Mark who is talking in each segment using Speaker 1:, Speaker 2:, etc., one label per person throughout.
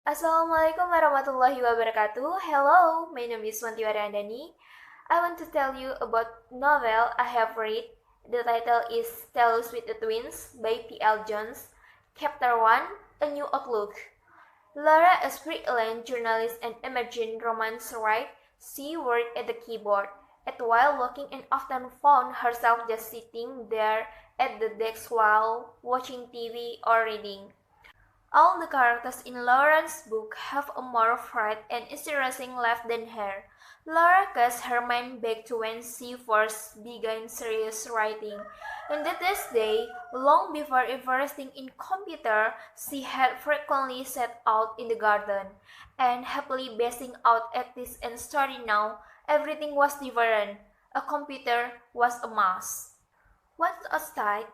Speaker 1: Assalamualaikum warahmatullahi wabarakatuh. Hello, my name is Wanti Wardani. I want to tell you about novel I have read. The title is Tales with the Twins by P.L. Jones. Chapter 1, A New Outlook. Laura is a freelance journalist and emerging romance writer. She worked at the keyboard. At while working and often found herself just sitting there at the desk while watching TV or reading. All the characters in Laura's book have a more fright and interesting life than her. Laura casts her mind back to when she first began serious writing. In this day, long before investing in computer, she had frequently set out in the garden, and happily basing out at this and story now, everything was different. A computer was a must. Once outside,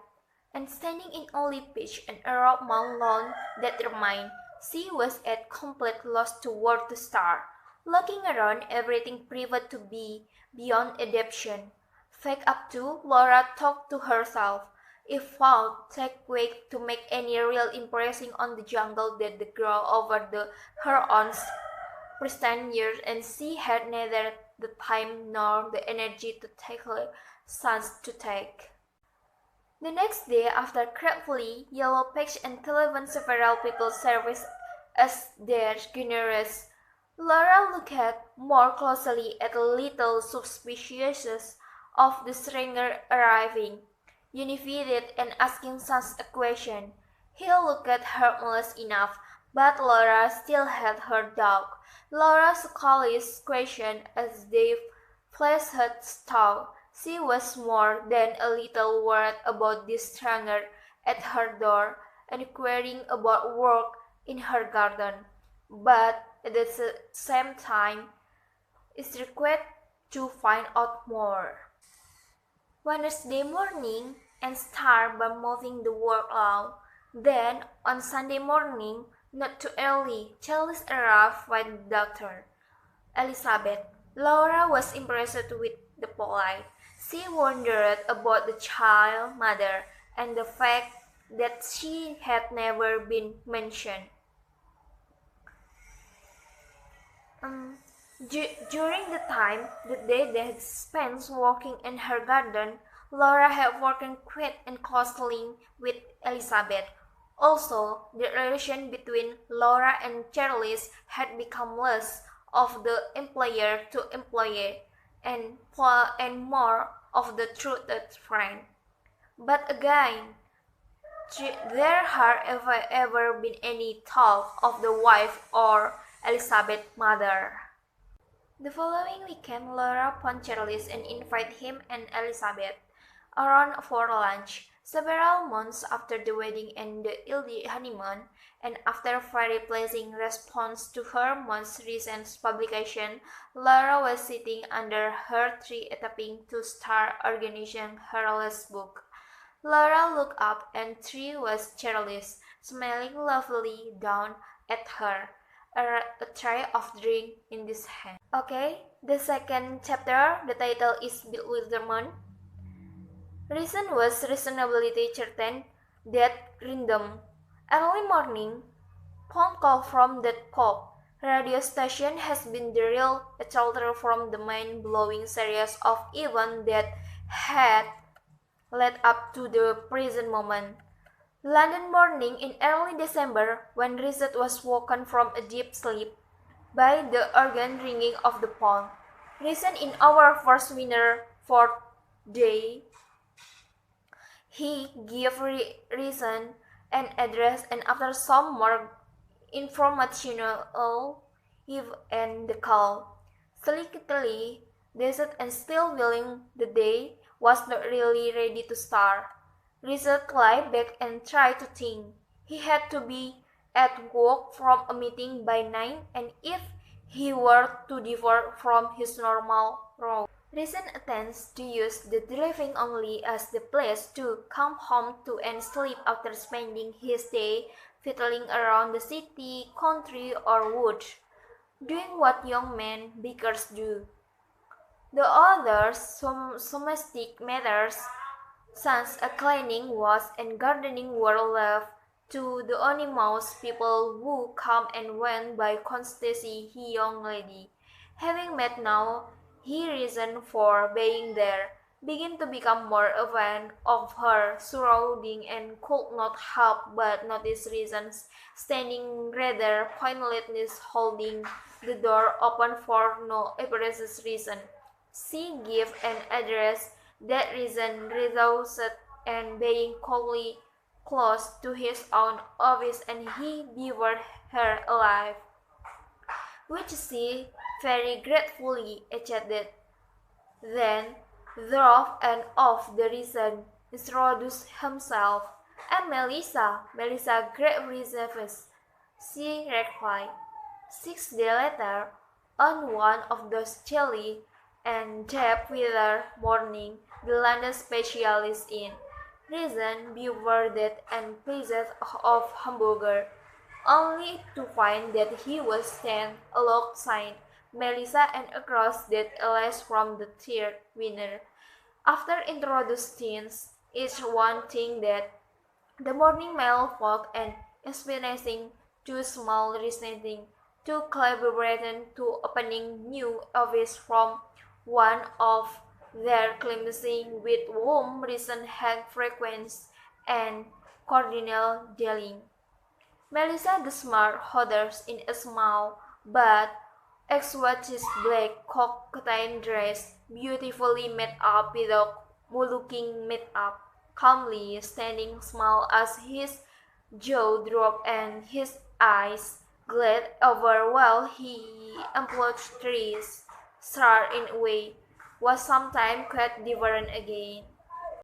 Speaker 1: and standing in only pitch and a rock mount lawn that remained, she was at complete loss to where to start. Looking around, everything proved to be beyond adaptation. Fake up to, Laura thought to herself, if found, take weight to make any real impression on the jungle that the grow over her own pristine years, and she had neither the time nor the energy to take a chance to take. The next day, after gratefully Yellow Page and telephoned several people service as their generous, Laura looked more closely at a little suspicious of the stranger arriving, unified and asking such a question. He looked harmless enough, but Laura still had her doubt. Laura's college question as they flashed her thought. She was more than a little worried about this stranger at her door, inquiring about work in her garden, but at the same time is required to find out more. Wednesday morning and start by moving the work along. Then on Sunday morning, not too early, Charles arrived with the doctor. Elizabeth. Laura was impressed with the polite. She wondered about the child mother and the fact that she had never been mentioned. During the time that they had spent walking in her garden, Laura had worked quite and closely with Elizabeth. Also, the relation between Laura and Charles had become less of the employer to employee and more of the trusted friend. But again, there had ever been any talk of the wife or Elizabeth's mother. The following weekend, Laura found Charles and invited him and Elizabeth around for lunch. Several months after the wedding and the early honeymoon, and after very pleasing response to her most recent publication, Laura was sitting under her tree typing to start organizing her last book. Laura looked up and there was Charles, smiling lovely down at her, a tray of drink in his hand. Okay, the second chapter, the title is Bewilderment. Reason was reasonability certain that random. Early morning, phone call from that pop radio station has been the real shelter from the mind-blowing series of events that had led up to the present moment. London morning in early December, when Richard was woken from a deep sleep by the organ ringing of the phone. Reason in our first winter fourth day. He gave reason and address, and after some more informational eve and the call, slightly dazed and still feeling the day was not really ready to start. Richard lay back and tried to think. He had to be at work from a meeting by 9, and if he were to differ from his normal route, Reason intends to use the living only as the place to come home to and sleep after spending his day fiddling around the city, country, or wood, doing what young men beggars do. The others, some domestic matters, such as cleaning, wash, and gardening, were left To the only mouse people who come and went by constancy he young lady. Having met now, he reason for being there, began to become more aware of her surrounding and could not help but notice reasons, standing rather pointlessly holding the door open for no apparent reason. She gave an address that reason resulted and being coldly close to his own office and he devoured her alive, which she very gratefully accepted. Then, drove and off the reason, introduced himself. "I'm Melissa, Melissa Great Reserves," she replied. 6 days later, on one of those chilly and damp winter mornings, the London specialist in reason bewildered and pleased of hamburger, only to find that he was stand alongside Melissa and across that alley from the third winner. After introducing each one thing that the morning mail folk and experiencing two small resonating to collaborating to opening new office from one of their cleansing with whom recent had frequency and cordial dealing. Melissa the smart holders in a small but exotic black cocktail dress, beautifully made up without looking made up, calmly standing small as his jaw dropped and his eyes glazed over while he employed trees, star in a way, was sometimes quite different again.